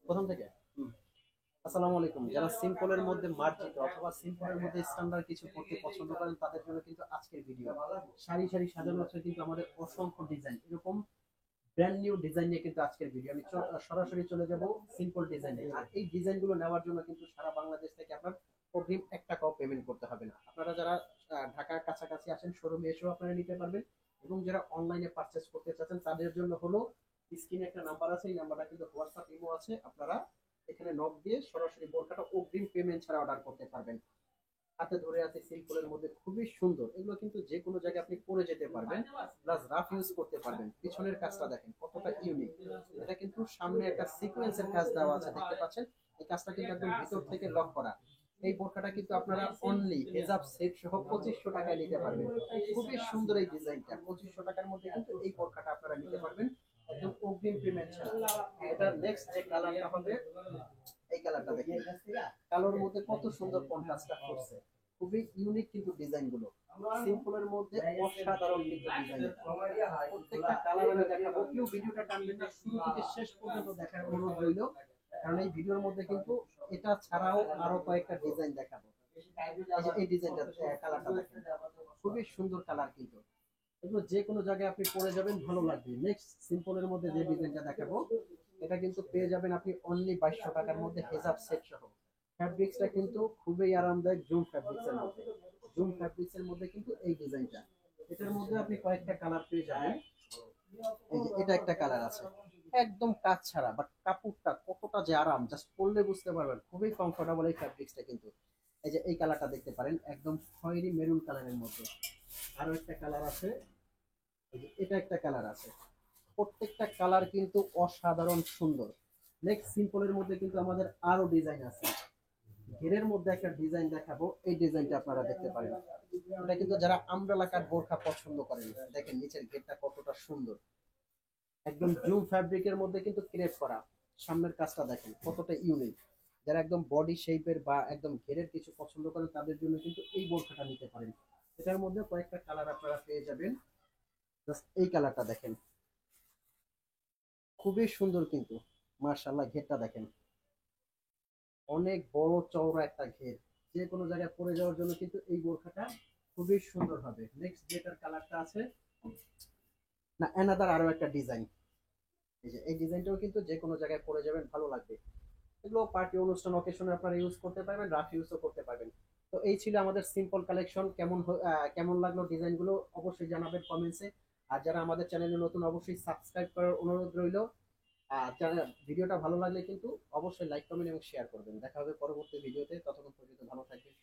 প্রথম থেকে। আসসালামু আলাইকুম। যারা সিম্পলের মধ্যে মার্জিত অথবা সিম্পলের মধ্যে স্ট্যান্ডার্ড কিছু করতে পছন্দ করেন তাদের জন্য কিন্তু আজকের ভিডিও। সারি সারি সাজানো আছে কিন্তু আমাদের অসংখ্য ডিজাইন, এরকম ব্র্যান্ড নিউ ডিজাইন নিয়ে কিন্তু আজকের ভিডিও। আমি সরাসরি চলে যাব সিম্পল ডিজাইনে। আর এই ডিজাইনগুলো নেওয়ার জন্য কিন্তু সারা বাংলাদেশ থেকে আপনার অগ্রিম 1 টাকাও পেমেন্ট করতে হবে না। আপনারা যারা ঢাকার কাছাকাছি আসেন শোরুমে এসেও আপনারা নিতে পারবেন, এবং যারা অনলাইনে পারচেজ করতে চাচ্ছেন তাদের জন্য হলো স্ক্রিনে একটা নাম্বার আছে, এই নাম্বারটা কিন্তু হোয়াটসঅ্যাপ ইমো আছে, আপনারা এখানে নক দিয়ে সরাসরি বোরকাটা অগ্রিম পেমেন্ট ছাড়া অর্ডার করতে পারবেন। হাতে ধরে আছে সিম্পলের মধ্যে খুবই সুন্দর, এগুলো কিন্তু যে কোনো জায়গায় আপনি পরে যেতে পারবেন, প্লাস রাফ ইউজ করতে পারবেন। পিছনের কাজটা দেখেন কতটা ইউনিক। এটা কিন্তু সামনে একটা সিকোয়েন্সের কাজ দেওয়া আছে, দেখতে পাচ্ছেন। এই কাজটা কিন্তু একদম ভিতর থেকে লক করা। এই বোরকাটা কিন্তু আপনারা অনলি হেজাব সেট সহ 2500 টাকায় নিতে পারবেন। খুবই সুন্দর এই ডিজাইনটা, 2500 টাকার মধ্যে কিন্তু এই বোরকাটা আপনারা নিতে পারবেন একদম অগ্রিম পেমেন্ট ছাড়া। এটা নেক্সট যে কালারটা হবে, এই কালারটা দেখেন, কালোর মধ্যে কত সুন্দর কন্ট্রাস্টটা করছে। খুবই ইউনিক কিন্তু ডিজাইন গুলো, সিম্পলের মধ্যে অসাধারণ কিন্তু ডিজাইন। প্রত্যেকটা কালার আমি দেখাবো, কেউ ভিডিওটা টানবেন না, শুরু থেকে শেষ পর্যন্ত দেখার অনুরোধ রইল, কারণ এই ভিডিওর মধ্যে কিন্তু এটা ছাড়াও আরো কয়েকটা ডিজাইন দেখাবো। এই যে এই ডিজাইনটা, কালারটা দেখেন, খুবই সুন্দর কালার কিন্তু। এগুলো যে কোনো জায়গায় আপনি পরে যাবেন, ভালো লাগবে। নেক্সট সিম্পলের মধ্যে যে ডিজাইনটা দেখাবো, এটা কিন্তু পেয়ে যাবেন আপনি অনলি 2200 টাকার মধ্যে হেজাব সেট সহ। ফ্যাব্রিক্সটা কিন্তু খুবই আরামদায়ক, জুম ফ্যাব্রিক্সের মধ্যে। জুম ফ্যাব্রিক্সের মধ্যে কিন্তু এই ডিজাইনটা, এটার মধ্যে আপনি কয়েকটা কালার পেয়ে যাবেন। এই যে এটা একটা কালার আছে, একদম কাজ ছাড়া, বাট কাপড়টা কতটা যে আরাম জাস্ট পরলে বুঝতে পারবেন, খুবই কমফোর্টেবল এই ফ্যাব্রিক্সটা কিন্তু। এই যে এই কালারটা দেখতে পারেন, একদম খয়েরি মেরুন কালারের মধ্যে। আরো একটা কালার আছে, এই যে এটা একটা কালার আছে। প্রত্যেকটা কালার কিন্তু অসাধারণ সুন্দর। নেক্সট সিম্পলের মধ্যে কিন্তু আমাদের আরো ডিজাইন আছে। ঘেরের মধ্যে একটা ডিজাইন দেখাবো, এই ডিজাইনটা আপনারা দেখতে পারেন। এটা কিন্তু যারা আমব্রেলা কাট বোরখা পছন্দ করেন, দেখেন নিচের ঘেরটা কতটা সুন্দর, একদম জুম ফ্যাব্রিকের মধ্যে কিন্তু ক্রেপ করা। সামনের কাজটা দেখেন কতটা ইউনিক। যারা একদম বডি শেপের বা একদম ঘেরের কিছু পছন্দ করেন তাদের জন্য কিন্তু এই বোরখাটা নিতে পারেন। এটার মধ্যে কয়েকটা কালার আপনারা পেয়ে যাবেন। জাস্ট এই কালারটা দেখেন, খুবই সুন্দর কিন্তু। মার্শাল্লাহ, ঘেরটা দেখেন, অনেক বড় চওড়া একটা ঘের। যে কোনো জায়গায় পরে যাওয়ার জন্য কিন্তু এই বোরখাটা খুবই সুন্দর হবে। নেক্সট যেটার কালারটা আছে, না অ্যানাদার আরো একটা ডিজাইন। এই যে এই ডিজাইনটাও কিন্তু যে কোনো জায়গায় পরে যাবেন, ভালো লাগবে। এগুলো পার্টি অনুষ্ঠান অকেশনে আপনারা ইউজ করতে পারবেন, রাফ ইউজও করতে পারবেন। তো এই ছিল আমাদের সিম্পল কালেকশন। কেমন লাগলো ডিজাইনগুলো অবশ্যই জানাবেন কমেন্টসে। আর যারা আমাদের চ্যানেলে নতুন, অবশ্যই সাবস্ক্রাইব করার অনুরোধ রইল। আর ভিডিওটা ভালো লাগলে কিন্তু অবশ্যই লাইক কমেন্ট এবং শেয়ার করবেন। দেখা হবে পরবর্তী ভিডিওতে, ততক্ষণ পর্যন্ত ভালো থাকবেন।